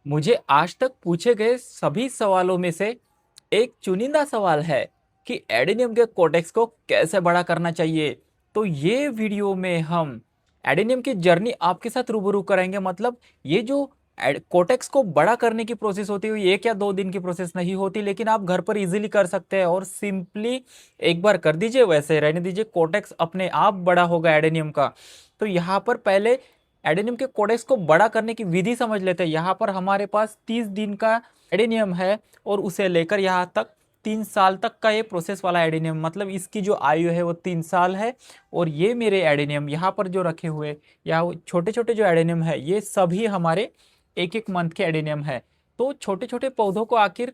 मुझे आज तक पूछे गए सभी सवालों में से एक चुनिंदा सवाल है कि एडेनियम के कोटेक्स को कैसे बड़ा करना चाहिए। तो ये वीडियो में हम एडेनियम की जर्नी आपके साथ रूबरू कराएंगे। मतलब ये जो कोटेक्स को बड़ा करने की प्रोसेस होती है, एक या दो दिन की प्रोसेस नहीं होती, लेकिन आप घर पर इजीली कर सकते हैं। और सिंपली एक बार कर दीजिए, वैसे रहने दीजिए, कोटेक्स अपने आप बड़ा होगा एडेनियम का। तो यहाँ पर पहले एडेनियम के कोडेक्स को बड़ा करने की विधि समझ लेते हैं। यहाँ पर हमारे पास 30 दिन का एडेनियम है और उसे लेकर यहाँ तक 3 साल तक का ये प्रोसेस वाला एडेनियम, मतलब इसकी जो आयु है वो 3 साल है। और ये मेरे एडेनियम यहाँ पर जो रखे हुए या छोटे छोटे जो एडेनियम है, ये सभी हमारे एक एक मंथ के एडेनियम है। तो छोटे छोटे पौधों को आखिर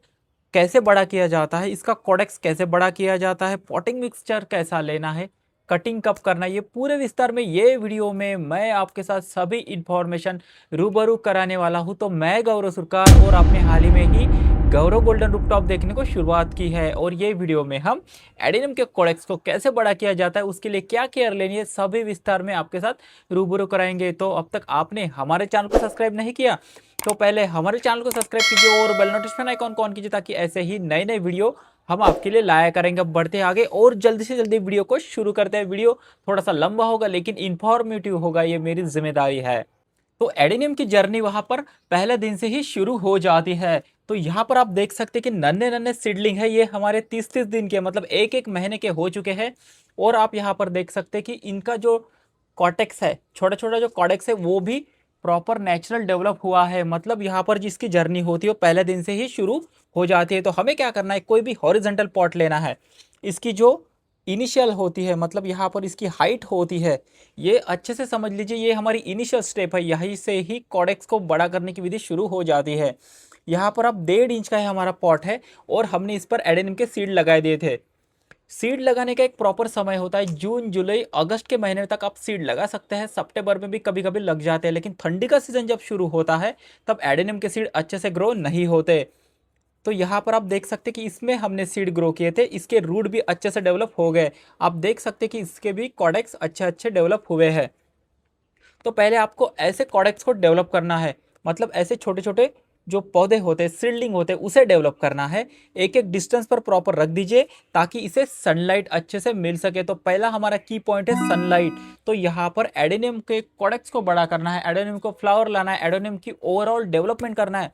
कैसे बड़ा किया जाता है, इसका कोडेक्स कैसे बड़ा किया जाता है, पॉटिंग मिक्सचर कैसा लेना है, कटिंग कब करना है, ये पूरे विस्तार में ये वीडियो में मैं आपके साथ सभी इंफॉर्मेशन रूबरू कराने वाला हूं। तो मैं गौरव सुरकार, और आपने हाल ही में ही गौरव गोल्डन रूपटॉप देखने को शुरुआत की है। और ये वीडियो में हम एडेनियम के कोडेक्स को कैसे बड़ा किया जाता है, उसके लिए क्या केयर लेनी है, सभी विस्तार में आपके साथ रूबरू कराएंगे। तो अब तक आपने हमारे चैनल को सब्सक्राइब नहीं किया तो पहले हमारे चैनल को सब्सक्राइब कीजिए और बेल नोटिफिकेशन आइकॉन को ऑन कीजिए, ताकि ऐसे ही नए नए वीडियो हम आपके लिए लाया करेंगे। अब बढ़ते आगे और जल्दी से जल्दी वीडियो को शुरू करते हैं। वीडियो थोड़ा सा लंबा होगा लेकिन इंफॉर्मेटिव होगा, ये मेरी जिम्मेदारी है। तो एडेनियम की जर्नी वहां पर पहले दिन से ही शुरू हो जाती है। तो यहाँ पर आप देख सकते हैं कि नन्हे नन्हे सीडलिंग है, ये हमारे 30-30 दिन के, मतलब एक एक महीने के हो चुके हैं। और आप यहाँ पर देख सकते हैं कि इनका जो कॉटेक्स है, छोटा छोटा जो कॉटेक्स है, वो भी प्रॉपर नेचुरल डेवलप हुआ है। मतलब यहाँ पर जिसकी जर्नी होती है वो पहले दिन से ही शुरू हो जाती है। तो हमें क्या करना है, कोई भी हॉरिजेंटल पॉट लेना है, इसकी जो इनिशियल होती है, मतलब यहाँ पर इसकी हाइट होती है, ये अच्छे से समझ लीजिए, ये हमारी इनिशियल स्टेप है। यहीं से ही कॉडेक्स को बड़ा करने की विधि शुरू हो जाती है। यहाँ पर अब 1.5 इंच का है हमारा पॉट है और हमने इस पर एडेनियम के सीड लगाए दिए थे। सीड लगाने का एक प्रॉपर समय होता है, जून जुलाई अगस्त के महीने तक आप सीड लगा सकते हैं। सितंबर में भी कभी कभी लग जाते हैं, लेकिन ठंडी का सीजन जब शुरू होता है तब एडेनियम के सीड अच्छे से ग्रो नहीं होते। तो यहाँ पर आप देख सकते हैं कि इसमें हमने सीड ग्रो किए थे, इसके रूट भी अच्छे से डेवलप हो गए। आप देख सकते हैं कि इसके भी कॉडेक्स अच्छे अच्छे डेवलप हुए हैं। तो पहले आपको ऐसे कॉडेक्स को डेवलप करना है, मतलब ऐसे छोटे छोटे जो पौधे होते हैं, सीडलिंग होते हैं, उसे डेवलप करना है। एक एक डिस्टेंस पर प्रॉपर रख दीजिए ताकि इसे सनलाइट अच्छे से मिल सके। तो पहला हमारा की पॉइंट है सनलाइट। तो यहाँ पर एडेनियम के कॉडेक्स को बड़ा करना है, एडेनियम को फ्लावर लाना है, एडेनियम की ओवरऑल डेवलपमेंट करना है,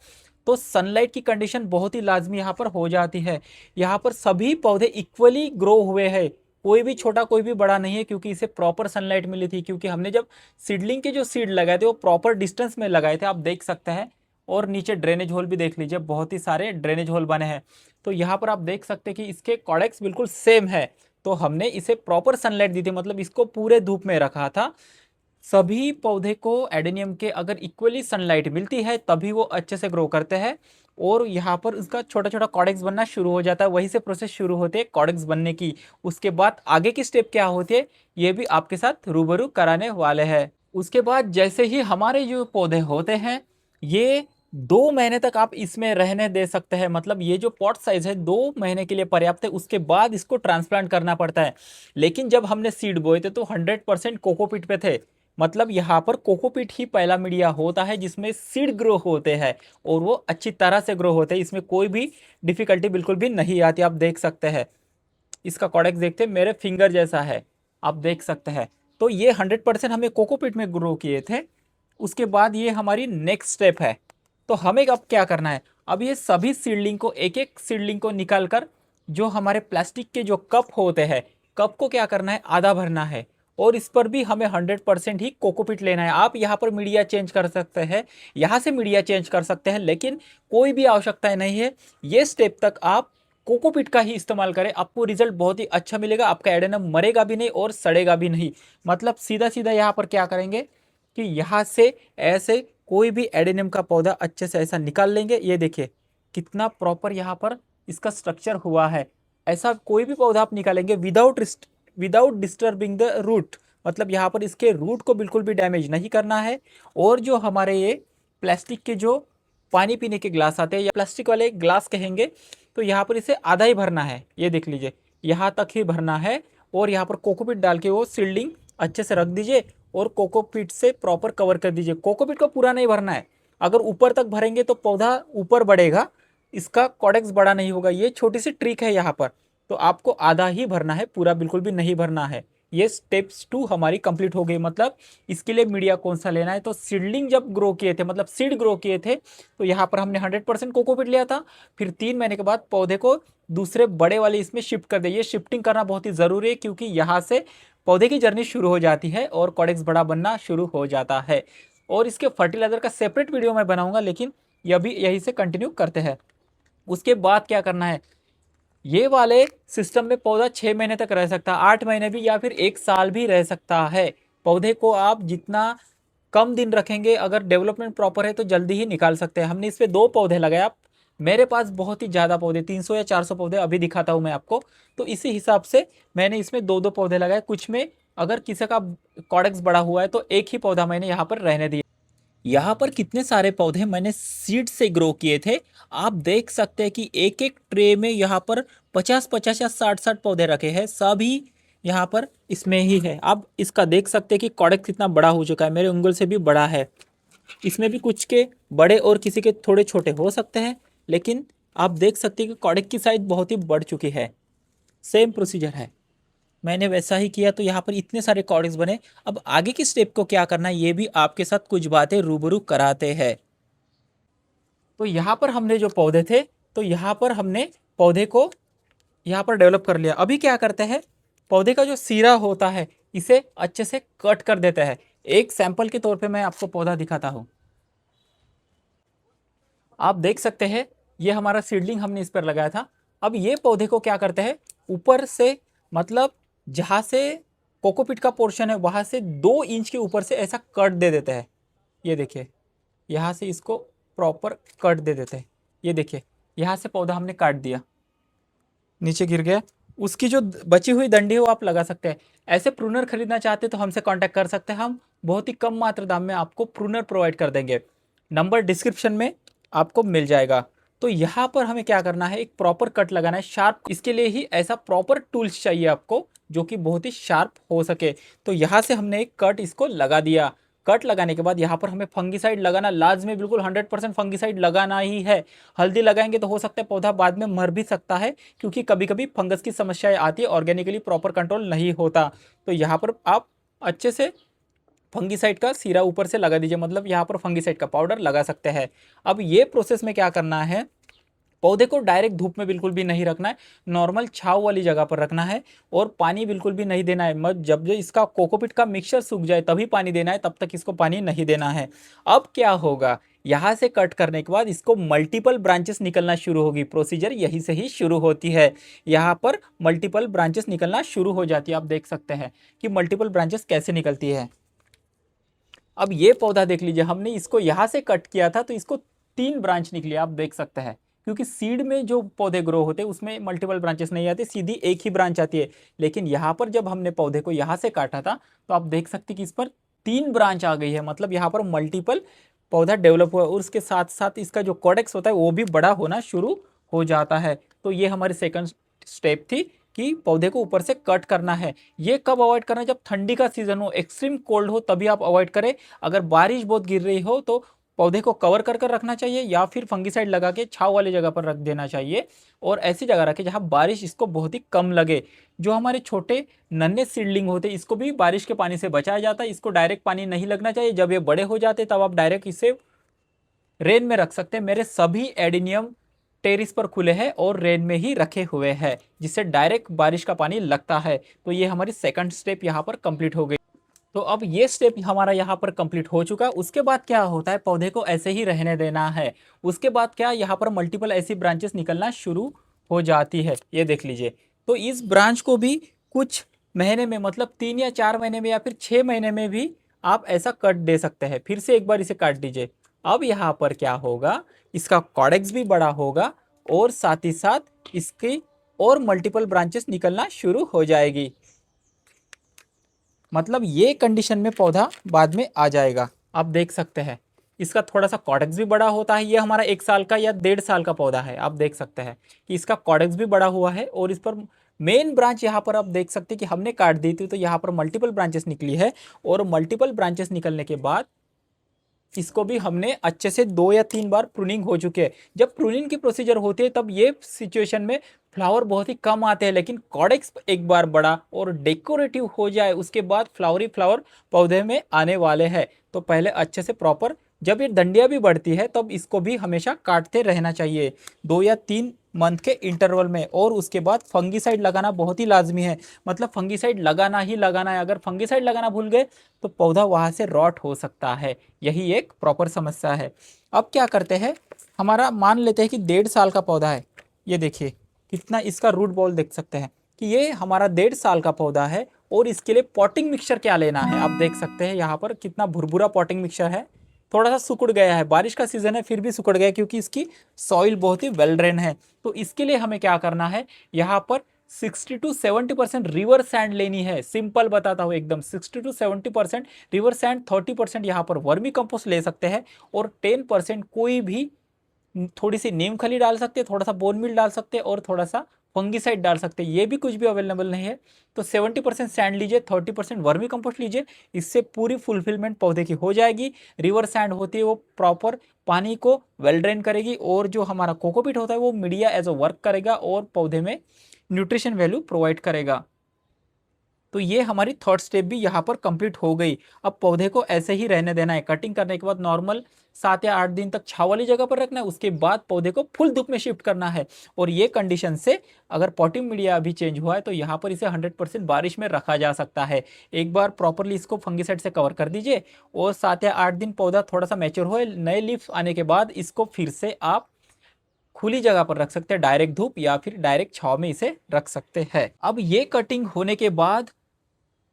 तो सनलाइट की कंडीशन बहुत ही लाजमी यहाँ पर हो जाती है। यहाँ पर सभी पौधे इक्वली ग्रो हुए हैं, कोई भी छोटा कोई भी बड़ा नहीं है, क्योंकि इसे प्रॉपर सनलाइट मिली थी। क्योंकि हमने जब सीडलिंग के जो सीड लगाए थे वो प्रॉपर डिस्टेंस में लगाए थे, आप देख सकते हैं। और नीचे ड्रेनेज होल भी देख लीजिए, बहुत ही सारे ड्रेनेज होल बने हैं। तो यहाँ पर आप देख सकते हैं कि इसके कॉडेक्स बिल्कुल सेम है। तो हमने इसे प्रॉपर सनलाइट दी थी, मतलब इसको पूरे धूप में रखा था। सभी पौधे को एडेनियम के अगर इक्वली सनलाइट मिलती है तभी वो अच्छे से ग्रो करते हैं। और यहाँ पर उसका छोटा छोटा कॉडेक्स बनना शुरू हो जाता है, वहीं से प्रोसेस शुरू होती है कॉडेक्स बनने की। उसके बाद आगे की स्टेप क्या होती है ये भी आपके साथ रूबरू कराने वाले हैं। उसके बाद जैसे ही हमारे जो पौधे होते हैं, ये 2 महीने तक आप इसमें रहने दे सकते हैं। मतलब ये जो पॉट साइज है 2 महीने के लिए पर्याप्त है, उसके बाद इसको ट्रांसप्लांट करना पड़ता है। लेकिन जब हमने सीड बोए थे तो 100% कोकोपीट पे थे। मतलब यहाँ पर कोकोपीट ही पहला मीडिया होता है जिसमें सीड ग्रो होते हैं और वो अच्छी तरह से ग्रो होते हैं, इसमें कोई भी डिफिकल्टी बिल्कुल भी नहीं आती। आप देख सकते हैं इसका कॉडेक्स देखते हैं, मेरे फिंगर जैसा है, आप देख सकते हैं। तो ये 100% हमें कोकोपीट में ग्रो किए थे। उसके बाद ये हमारी नेक्स्ट स्टेप है। तो हमें अब क्या करना है, अब ये सभी सीडलिंग को, एक एक सीडलिंग को निकाल कर जो हमारे प्लास्टिक के जो कप होते हैं, कप को क्या करना है, आधा भरना है। और इस पर भी हमें 100% ही कोकोपीट लेना है। आप यहाँ पर मीडिया चेंज कर सकते हैं, यहाँ से मीडिया चेंज कर सकते हैं, लेकिन कोई भी आवश्यकता नहीं है। ये स्टेप तक आप कोकोपीट का ही इस्तेमाल करें, आपको रिजल्ट बहुत ही अच्छा मिलेगा। आपका एडेनम मरेगा भी नहीं और सड़ेगा भी नहीं। मतलब सीधा सीधा यहाँ पर क्या करेंगे कि यहाँ से ऐसे कोई भी एडेनियम का पौधा अच्छे से ऐसा निकाल लेंगे। ये देखिए कितना प्रॉपर यहाँ पर इसका स्ट्रक्चर हुआ है। ऐसा कोई भी पौधा आप निकालेंगे विदाउट डिस्टर्बिंग द रूट, मतलब यहाँ पर इसके रूट को बिल्कुल भी डैमेज नहीं करना है। और जो हमारे ये प्लास्टिक के जो पानी पीने के ग्लास आते हैं या प्लास्टिक वाले ग्लास कहेंगे, तो यहाँ पर इसे आधा ही भरना है। ये देख लीजिए यहाँ तक ही भरना है। और यहाँ पर कोकोपीट डाल के वो सील्डिंग अच्छे से रख दीजिए और कोकोपीट से प्रॉपर कवर कर दीजिए। कोकोपीट को पूरा नहीं भरना है, अगर ऊपर तक भरेंगे तो पौधा ऊपर बढ़ेगा, इसका कॉडेक्स बड़ा नहीं होगा। ये छोटी सी ट्रिक है यहाँ पर। तो आपको आधा ही भरना है, पूरा बिल्कुल भी नहीं भरना है। ये स्टेप्स 2 हमारी कंप्लीट हो गई। मतलब इसके लिए मीडिया कौन सा लेना है, तो सीडलिंग जब ग्रो किए थे, मतलब सीड ग्रो किए थे, तो यहाँ पर हमने 100% कोकोपीट लिया था। फिर 3 महीने के बाद पौधे को दूसरे बड़े वाले इसमें शिफ्ट कर दिया। ये शिफ्टिंग करना बहुत ही ज़रूरी है, क्योंकि यहाँ से पौधे की जर्नी शुरू हो जाती है और कॉडेक्स बड़ा बनना शुरू हो जाता है। और इसके फर्टिलाइजर का सेपरेट वीडियो मैं बनाऊंगा, लेकिन यही से कंटिन्यू करते हैं। उसके बाद क्या करना है, ये वाले सिस्टम में पौधा 6 महीने तक रह सकता है, 8 महीने भी, या फिर 1 साल भी रह सकता है। पौधे को आप जितना कम दिन रखेंगे, अगर डेवलपमेंट प्रॉपर है तो जल्दी ही निकाल सकते हैं। हमने इस पे 2 पौधे लगाए। आप, मेरे पास बहुत ही ज़्यादा पौधे, 300 या 400 पौधे अभी दिखाता हूँ मैं आपको। तो इसी हिसाब से मैंने इसमें 2-2 पौधे लगाए। कुछ में अगर किसी का कॉडेक्स बड़ा हुआ है तो एक ही पौधा मैंने यहाँ पर रहने दिया। यहाँ पर कितने सारे पौधे मैंने सीड से ग्रो किए थे, आप देख सकते हैं कि एक एक ट्रे में यहाँ पर 50-50 या 60-60 पौधे रखे हैं। सभी यहाँ पर इसमें ही है। आप इसका देख सकते हैं कि कॉडेक्स कितना बड़ा हो चुका है, मेरे उंगल से भी बड़ा है। इसमें भी कुछ के बड़े और किसी के थोड़े छोटे हो सकते हैं, लेकिन आप देख सकते हैं कि कॉडेक्स की साइज बहुत ही बढ़ चुकी है। सेम प्रोसीजर है, मैंने वैसा ही किया तो यहाँ पर इतने सारे कॉर्ड्स बने। अब आगे की स्टेप को क्या करना है, ये भी आपके साथ कुछ बातें रूबरू कराते हैं। तो यहाँ पर हमने जो पौधे थे, तो यहाँ पर हमने पौधे को यहाँ पर डेवलप कर लिया। अभी क्या करते हैं, पौधे का जो सिरा होता है इसे अच्छे से कट कर देते हैं। एक सैंपल के तौर पे मैं आपको पौधा दिखाता हूँ। आप देख सकते हैं ये हमारा सीडलिंग हमने इस पर लगाया था। अब ये पौधे को क्या करते हैं, ऊपर से, मतलब जहाँ से कोकोपीट का पोर्शन है वहाँ से 2 इंच के ऊपर से ऐसा कट दे देते हैं। ये देखिए, यहाँ से इसको प्रॉपर कट दे देते हैं। ये देखिए, यहाँ से पौधा हमने काट दिया, नीचे गिर गया। उसकी जो बची हुई डंडी है वो आप लगा सकते हैं। ऐसे प्रूनर खरीदना चाहते हैं तो हमसे कांटेक्ट कर सकते हैं। हम बहुत ही कम मात्रा दाम में आपको प्रूनर प्रोवाइड कर देंगे। नंबर डिस्क्रिप्शन में आपको मिल जाएगा। तो यहाँ पर हमें क्या करना है, एक प्रॉपर कट लगाना है, शार्प। इसके लिए ही ऐसा प्रॉपर टूल्स चाहिए आपको, जो कि बहुत ही शार्प हो सके। तो यहाँ से हमने एक कट इसको लगा दिया। कट लगाने के बाद यहाँ पर हमें फंगीसाइड लगाना लाजमी, बिल्कुल 100% फंगीसाइड लगाना ही है। हल्दी लगाएंगे तो हो सकता है पौधा बाद में मर भी सकता है, क्योंकि कभी कभी फंगस की समस्याएं आती है, ऑर्गेनिकली प्रॉपर कंट्रोल नहीं होता। तो यहाँ पर आप अच्छे से फंगीसाइड का सीरा ऊपर से लगा दीजिए, मतलब यहाँ पर फंगीसाइड का पाउडर लगा सकते हैं। अब ये प्रोसेस में क्या करना है, पौधे को डायरेक्ट धूप में बिल्कुल भी नहीं रखना है, नॉर्मल छाव वाली जगह पर रखना है। और पानी बिल्कुल भी नहीं देना है। मत, जब जो इसका कोकोपीट का मिक्सचर सूख जाए तभी पानी देना है, तब तक इसको पानी नहीं देना है। अब क्या होगा, यहाँ से कट करने के बाद इसको मल्टीपल ब्रांचेस निकलना शुरू होगी। प्रोसीजर यहीं से ही शुरू होती है। यहाँ पर मल्टीपल ब्रांचेस निकलना शुरू हो जाती है। आप देख सकते हैं कि मल्टीपल ब्रांचेस कैसे निकलती है। अब ये पौधा देख लीजिए, हमने इसको यहाँ से कट किया था तो इसको 3 ब्रांच निकली, आप देख सकते हैं। क्योंकि सीड में जो पौधे ग्रो होते हैं उसमें मल्टीपल ब्रांचेस नहीं आती, सीधी एक ही ब्रांच आती है। लेकिन यहाँ पर जब हमने पौधे को यहाँ से काटा था तो आप देख सकते हैं कि इस पर 3 ब्रांच आ गई है। मतलब यहाँ पर मल्टीपल पौधा डेवलप हुआ, और उसके साथ साथ इसका जो कॉडेक्स होता है वो भी बड़ा होना शुरू हो जाता है। तो ये हमारी सेकंड स्टेप थी कि पौधे को ऊपर से कट करना है। ये कब अवॉइड करना है, जब ठंडी का सीजन हो, एक्सट्रीम कोल्ड हो, तभी आप अवॉइड करें। अगर बारिश बहुत गिर रही हो तो पौधे को कवर कर कर रखना चाहिए, या फिर फंगीसाइड लगा के छाव वाली जगह पर रख देना चाहिए। और ऐसी जगह रखें जहाँ बारिश इसको बहुत ही कम लगे। जो हमारे छोटे नन्हे सीडलिंग होते हैं इसको भी बारिश के पानी से बचाया जाता है। इसको डायरेक्ट पानी नहीं लगना चाहिए। जब ये बड़े हो जाते तब आप डायरेक्ट इसे रेन में रख सकते हैं। मेरे सभी एडिनियम टेरिस पर खुले हैं और रेन में ही रखे हुए हैं, जिससे डायरेक्ट बारिश का पानी लगता है। तो ये हमारी सेकंड स्टेप यहाँ पर कंप्लीट हो गई। तो अब ये स्टेप हमारा यहाँ पर कंप्लीट हो चुका है। उसके बाद क्या होता है, पौधे को ऐसे ही रहने देना है। उसके बाद क्या, यहाँ पर मल्टीपल ऐसी ब्रांचेस निकलना शुरू हो जाती है। ये देख लीजिए। तो इस ब्रांच को भी कुछ महीने में, मतलब 3 या 4 महीने में या फिर 6 महीने में भी आप ऐसा कट दे सकते हैं। फिर से एक बार इसे काट दीजिए। अब यहाँ पर क्या होगा, इसका कॉडेक्स भी बड़ा होगा और साथ ही साथ इसकी और मल्टीपल ब्रांचेस निकलना शुरू हो जाएगी। मतलब ये कंडीशन में पौधा बाद में आ जाएगा। आप देख सकते हैं इसका थोड़ा सा कॉडेक्स भी बड़ा होता है। ये हमारा 1 साल का या 1.5 साल का पौधा है। आप देख सकते हैं कि इसका कॉडेक्स भी बड़ा हुआ है। और इस पर मेन ब्रांच यहाँ पर आप देख सकते हैं कि हमने काट दी थी, तो यहाँ पर मल्टीपल ब्रांचेस निकली है। और मल्टीपल ब्रांचेस निकलने के बाद इसको भी हमने अच्छे से 2 या 3 बार प्रूनिंग हो चुके हैं। जब प्रूनिंग की प्रोसीजर होती है तब ये सिचुएशन में फ्लावर बहुत ही कम आते हैं, लेकिन कॉडेक्स एक बार बड़ा और डेकोरेटिव हो जाए उसके बाद फ्लावरी फ्लावर पौधे में आने वाले हैं। तो पहले अच्छे से प्रॉपर, जब ये डंडियाँ भी बढ़ती है तब इसको भी हमेशा काटते रहना चाहिए 2 या 3 मंथ के इंटरवल में। और उसके बाद फंगीसाइड लगाना बहुत ही लाजमी है, मतलब फंगीसाइड लगाना ही लगाना है। अगर फंगीसाइड लगाना भूल गए तो पौधा वहाँ से रॉट हो सकता है, यही एक प्रॉपर समस्या है। अब क्या करते हैं, हमारा मान लेते हैं कि 1.5 साल का पौधा है। ये देखिए कितना इसका रूट बॉल देख सकते हैं कि ये हमारा 1.5 साल का पौधा है। और इसके लिए पॉटिंग मिक्सचर क्या लेना है, आप देख सकते हैं यहाँ पर कितना भुरभुरा पॉटिंग मिक्सचर है। थोड़ा सा सिकुड़ गया है, बारिश का सीजन है फिर भी सिकुड़ गया क्योंकि इसकी सॉइल बहुत ही वेल ड्रेन है। तो इसके लिए हमें क्या करना है, यहाँ पर 60 to 70% रिवर सैंड लेनी है। सिंपल बताता हूँ एकदम, 60 to 70% रिवर सैंड, 30% यहाँ पर वर्मी कंपोस्ट ले सकते हैं और 10% कोई भी थोड़ी सी नीम खली डाल सकते हैं, थोड़ा सा बोन मील डाल सकते हैं और थोड़ा सा फंगीसाइड डाल सकते हैं। ये भी कुछ भी अवेलेबल नहीं है तो 70% सैंड लीजिए, 30% वर्मी कंपोस्ट लीजिए। इससे पूरी फुलफिलमेंट पौधे की हो जाएगी। रिवर सैंड होती है वो प्रॉपर पानी को वेल ड्रेन करेगी और जो हमारा कोकोपीट होता है वो मीडिया एज अ वर्क करेगा और पौधे में न्यूट्रिशन वैल्यू प्रोवाइड करेगा। तो ये हमारी थर्ड स्टेप भी यहाँ पर कंप्लीट हो गई। अब पौधे को ऐसे ही रहने देना है। कटिंग करने के बाद नॉर्मल 7 या 8 दिन तक छाव वाली जगह पर रखना है, उसके बाद पौधे को फुल धूप में शिफ्ट करना है। और ये कंडीशन से अगर पॉटिंग मीडिया अभी चेंज हुआ है तो यहाँ पर इसे 100% बारिश में रखा जा सकता है। एक बार प्रॉपरली इसको फंगीसाइड से कवर कर दीजिए और 7 या 8 दिन पौधा थोड़ा सा मैच्योर हो, नए लीव्स आने के बाद इसको फिर से आप खुली जगह पर रख सकते हैं, डायरेक्ट धूप या फिर डायरेक्ट छाव में इसे रख सकते हैं। अब ये कटिंग होने के बाद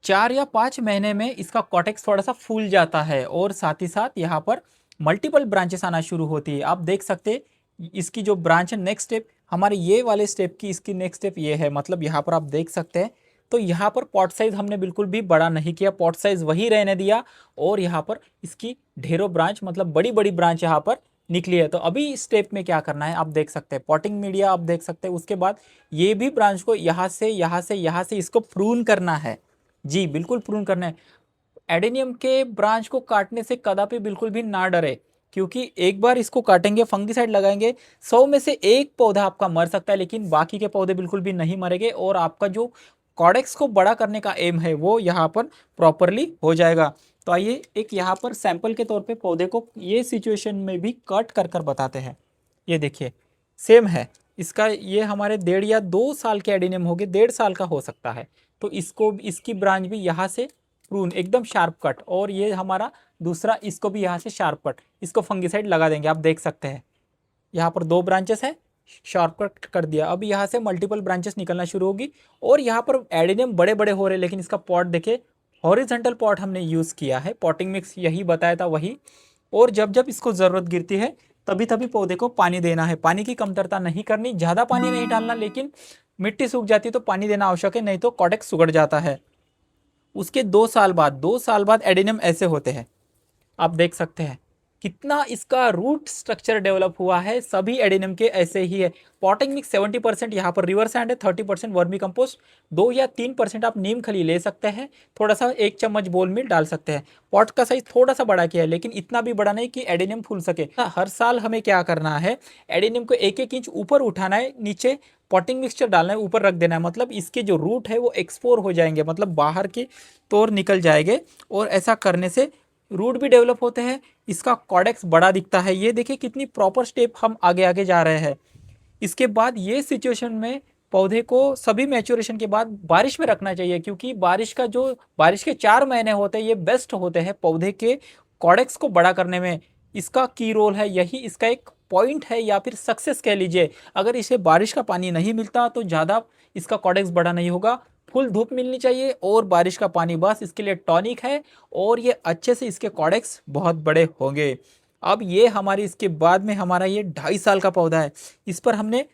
4 या 5 महीने में इसका कॉटेक्स थोड़ा सा फूल जाता है और साथ ही साथ यहाँ पर मल्टीपल ब्रांचेस आना शुरू होती है। आप देख सकते हैं इसकी जो ब्रांच है, नेक्स्ट स्टेप हमारे ये वाले स्टेप की, इसकी नेक्स्ट स्टेप ये है। मतलब यहाँ पर आप देख सकते हैं तो यहाँ पर पॉट साइज हमने बिल्कुल भी बड़ा नहीं किया, पॉट साइज वही रहने दिया। और यहाँ पर इसकी ढेरों ब्रांच, मतलब बड़ी बड़ी ब्रांच यहाँ पर निकली है। तो अभी स्टेप में क्या करना है आप देख सकते हैं, पॉटिंग मीडिया आप देख सकते हैं। उसके बाद ये भी ब्रांच को यहाँ से यहाँ से यहाँ से इसको प्रून करना है। जी बिल्कुल प्रून करना है। एडेनियम के ब्रांच को काटने से कदापि बिल्कुल भी ना डरे, क्योंकि एक बार इसको काटेंगे, फंगीसाइड लगाएंगे, 100 में से एक पौधा आपका मर सकता है, लेकिन बाकी के पौधे बिल्कुल भी नहीं मरेंगे और आपका जो कॉडेक्स को बड़ा करने का एम है वो यहाँ पर प्रॉपरली हो जाएगा। तो आइए एक यहाँ पर सैंपल के तौर पे पौधे को ये सिचुएशन में भी कट कर कर बताते हैं। ये देखिए सेम है इसका, ये हमारे 1.5 या 2 साल के एडेनियम हो गए, 1.5 साल का हो सकता है। तो इसको, इसकी ब्रांच भी यहाँ से प्रून एकदम शार्प कट, और ये हमारा दूसरा, इसको भी यहाँ से शार्प कट, इसको फंगीसाइड लगा देंगे। आप देख सकते हैं यहाँ पर 2 ब्रांचेस है, शार्प कट कर दिया। अब यहाँ से मल्टीपल ब्रांचेस निकलना शुरू होगी और यहाँ पर एडेनियम बड़े बड़े हो रहे हैं, लेकिन इसका पॉट देखिए हॉरिजॉन्टल पॉट हमने यूज़ किया है। पॉटिंग मिक्स यही बताया था वही। और जब जब इसको ज़रूरत गिरती है तभी तभी पौधे को पानी देना है। पानी की कमतरता नहीं करनी, ज़्यादा पानी नहीं डालना, लेकिन मिट्टी सूख जाती है तो पानी देना आवश्यक है, नहीं तो कॉटेक्स सुगड़ जाता है। उसके 2 साल बाद, 2 साल बाद एडेनियम ऐसे होते हैं। आप देख सकते हैं कितना इसका रूट स्ट्रक्चर डेवलप हुआ है। सभी एडेनियम के ऐसे ही है। पॉटिंग मिक्स 70% यहाँ पर रिवर सैंड है, 30% वर्मी कंपोस्ट, 2 या 3% आप नीम खली ले सकते हैं, थोड़ा सा 1 चम्मच बोल मिल डाल सकते हैं। पॉट का साइज थोड़ा सा बड़ा किया है, लेकिन इतना भी बड़ा नहीं कि एडेनियम फूल सके। हर साल हमें क्या करना है, एडेनियम को 1-1 इंच ऊपर उठाना है, नीचे पॉटिंग मिक्सचर डालना है, ऊपर रख देना है। मतलब इसके जो रूट है वो एक्सपोर हो जाएंगे, मतलब बाहर के तौर निकल जाएंगे। और ऐसा करने से रूट भी डेवलप होते हैं, इसका कॉडेक्स बड़ा दिखता है। ये देखिए कितनी प्रॉपर स्टेप हम आगे आगे जा रहे हैं। इसके बाद ये सिचुएशन में पौधे को सभी मैच्योरेशन के बाद बारिश में रखना चाहिए, क्योंकि बारिश के 4 महीने होते हैं ये बेस्ट होते हैं पौधे के कॉडेक्स को बड़ा करने में। इसका की रोल है, यही इसका एक पॉइंट है या फिर सक्सेस कह लीजिए। अगर इसे बारिश का पानी नहीं मिलता तो ज़्यादा इसका कॉडेक्स बड़ा नहीं होगा। फुल धूप मिलनी चाहिए और बारिश का पानी बस इसके लिए टॉनिक है, और ये अच्छे से इसके कॉडेक्स बहुत बड़े होंगे। अब ये हमारी, इसके बाद में हमारा ये 2.5 साल का पौधा है। इस पर हमने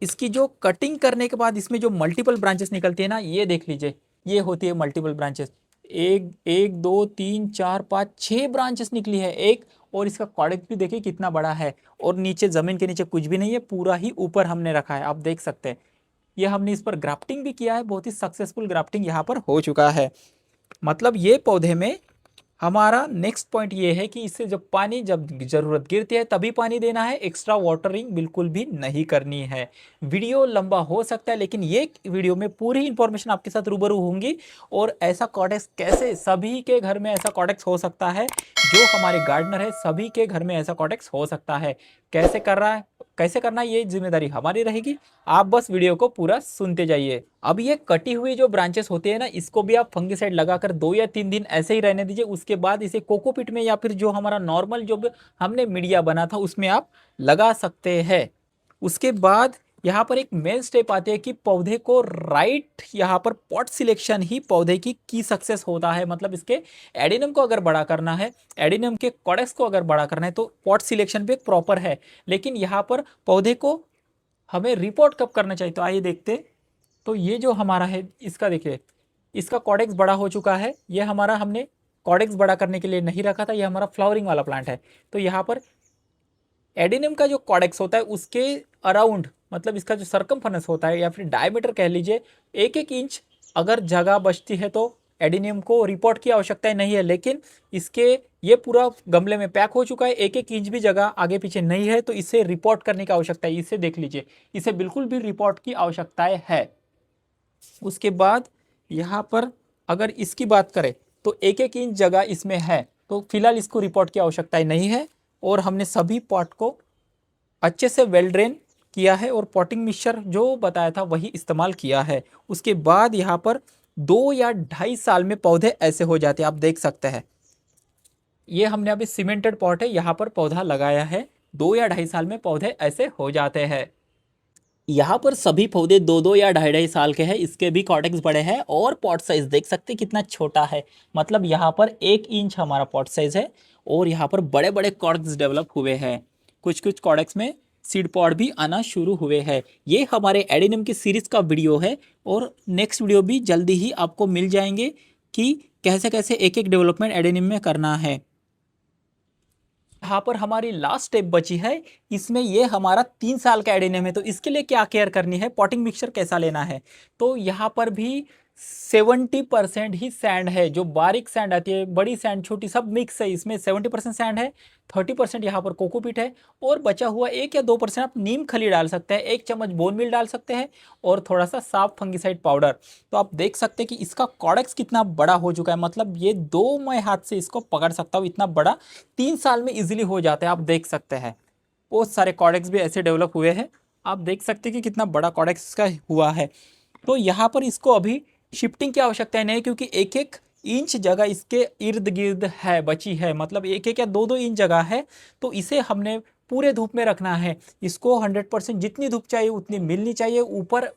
इसकी जो कटिंग करने के बाद इसमें जो मल्टीपल ब्रांचेस निकलती है ना, ये देख लीजिए, ये होती है मल्टीपल ब्रांचेस। एक एक 2 3 4 5 6 ब्रांचेस निकली है एक। और इसका कॉडेक्स भी देखिए कितना बड़ा है, और नीचे जमीन के नीचे कुछ भी नहीं है, पूरा ही ऊपर हमने रखा है। आप देख सकते हैं ये हमने इस पर ग्राफ्टिंग भी किया है, बहुत ही सक्सेसफुल ग्राफ्टिंग यहाँ पर हो चुका है। मतलब ये पौधे में हमारा नेक्स्ट पॉइंट ये है कि इससे जब ज़रूरत गिरती है तभी पानी देना है, एक्स्ट्रा वाटरिंग बिल्कुल भी नहीं करनी है। वीडियो लंबा हो सकता है लेकिन ये वीडियो में पूरी इंफॉर्मेशन आपके साथ रूबरू होंगी। और ऐसा कॉटेक्स कैसे सभी के घर में ऐसा कॉटेक्स हो सकता है, जो हमारे गार्डनर है सभी के घर में ऐसा कॉटेक्स हो सकता है। कैसे कर रहा है, कैसे करना है, ये जिम्मेदारी हमारी रहेगी। आप बस वीडियो को पूरा सुनते जाइए। अब ये कटी हुई जो ब्रांचेस होती है ना, इसको भी आप फंगिसाइड लगाकर 2 या 3 दिन ऐसे ही रहने दीजिए। उसके बाद इसे कोकोपीट में या फिर जो हमारा नॉर्मल जो हमने मीडिया बना था उसमें आप लगा सकते हैं। उसके बाद यहाँ पर एक मेन स्टेप आती है कि पौधे को राइट यहाँ पर पॉट सिलेक्शन ही पौधे की सक्सेस होता है। मतलब इसके एडिनम को अगर बड़ा करना है, एडिनम के कॉडेक्स को अगर बड़ा करना है तो पॉट सिलेक्शन भी एक प्रॉपर है। लेकिन यहाँ पर पौधे को हमें रिपोर्ट कब करना चाहिए, तो आइए देखते। तो ये जो हमारा है इसका देखिए, इसका कॉडेक्स बड़ा हो चुका है। ये हमारा हमने कॉडेक्स बड़ा करने के लिए नहीं रखा था, ये हमारा फ्लावरिंग वाला प्लांट है। तो यहाँ पर एडेनियम का जो कॉडेक्स होता है उसके अराउंड, मतलब इसका जो सरकमफेरेंस होता है या फिर डायमीटर कह लीजिए, 1-1 इंच अगर जगह बचती है तो एडेनियम को रिपोर्ट की आवश्यकता नहीं है। लेकिन इसके ये पूरा गमले में पैक हो चुका है, 1-1 इंच भी जगह आगे पीछे नहीं है, तो इसे रिपोर्ट करने की आवश्यकता है। इसे देख लीजिए, इसे बिल्कुल भी रिपोर्ट की आवश्यकताएं है। उसके बाद यहाँ पर अगर इसकी बात करें तो 1-1 इंच जगह इसमें है, तो फिलहाल इसको रिपोर्ट की आवश्यकता नहीं है। और हमने सभी पॉट को अच्छे से वेल ड्रेन किया है और पॉटिंग मिक्सचर जो बताया था वही इस्तेमाल किया है। उसके बाद यहाँ पर 2 या 2.5 साल में पौधे ऐसे हो जाते हैं, आप देख सकते हैं। ये हमने अभी सीमेंटेड पॉट है, यहाँ पर पौधा लगाया है। 2 या 2.5 साल में पौधे ऐसे हो जाते हैं। यहाँ पर सभी पौधे 2-2 या 2.5-2.5 साल के हैं। इसके भी कॉटेक्स बड़े हैं और पॉट साइज देख सकते हैं कितना छोटा है। मतलब यहाँ पर 1 इंच हमारा पॉट साइज है और यहाँ पर बड़े बड़े कॉटेक्स डेवलप हुए हैं। कुछ कुछ कॉटेक्स में सीड पॉड भी आना शुरू हुए हैं। ये हमारे एडेनियम की सीरीज का वीडियो है और नेक्स्ट वीडियो भी जल्दी ही आपको मिल जाएंगे कि कैसे कैसे एक एक डेवलपमेंट एडेनियम में करना है। यहाँ पर हमारी लास्ट स्टेप बची है, इसमें ये हमारा 3 साल का एडेनियम है। तो इसके लिए क्या केयर करनी है, पॉटिंग मिक्सचर कैसा लेना है। तो यहाँ पर भी 70% ही सैंड है, जो बारीक सैंड आती है, बड़ी सैंड छोटी सब मिक्स है। इसमें 70% सैंड है, 30% यहाँ पर कोकोपीट है और बचा हुआ 1 या 2% आप नीम खली डाल सकते हैं, 1 चम्मच बोन मील डाल सकते हैं और थोड़ा सा साफ फंगिसाइड पाउडर। तो आप देख सकते हैं कि इसका कॉडेक्स कितना बड़ा हो चुका है। मतलब ये 2 मैं हाथ से इसको पकड़ सकता हूँ, इतना बड़ा 3 साल में इजीली हो जाता है। आप देख सकते हैं बहुत सारे कॉडेक्स भी ऐसे डेवलप हुए हैं। आप देख सकते हैं कि कितना बड़ा कॉडेक्स का हुआ है। तो यहाँ पर इसको अभी शिफ्टिंग की आवश्यकता नहीं, क्योंकि 1-1 इंच जगह इसके इर्द गिर्द है बची है। मतलब 1-1 या 2-2 इंच जगह है, तो इसे हमने पूरे धूप में रखना है। इसको 100% जितनी धूप चाहिए उतनी मिलनी चाहिए। ऊपर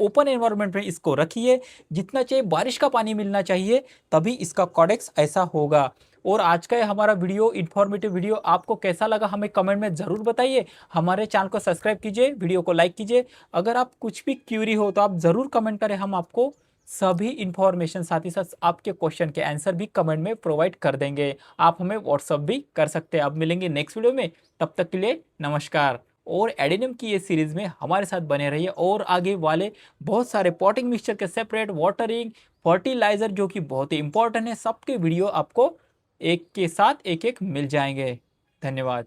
ओपन एनवायरनमेंट में इसको रखिए, जितना चाहिए बारिश का पानी मिलना चाहिए, तभी इसका कॉडेक्स ऐसा होगा। और आज का हमारा वीडियो, इन्फॉर्मेटिव वीडियो आपको कैसा लगा हमें कमेंट में ज़रूर बताइए। हमारे चैनल को सब्सक्राइब कीजिए, वीडियो को लाइक कीजिए। अगर आप कुछ भी क्यूरी हो तो आप ज़रूर कमेंट करें, हम आपको सभी इंफॉर्मेशन साथ ही साथ आपके क्वेश्चन के आंसर भी कमेंट में प्रोवाइड कर देंगे। आप हमें व्हाट्सअप भी कर सकते हैं। अब मिलेंगे नेक्स्ट वीडियो में, तब तक के लिए नमस्कार। और एडेनियम की ये सीरीज में हमारे साथ बने रहिए और आगे वाले बहुत सारे पॉटिंग मिक्सचर के सेपरेट, वाटरिंग, फर्टिलाइजर जो कि बहुत ही इंपॉर्टेंट है, सबके वीडियो आपको एक के साथ एक एक मिल जाएंगे। धन्यवाद।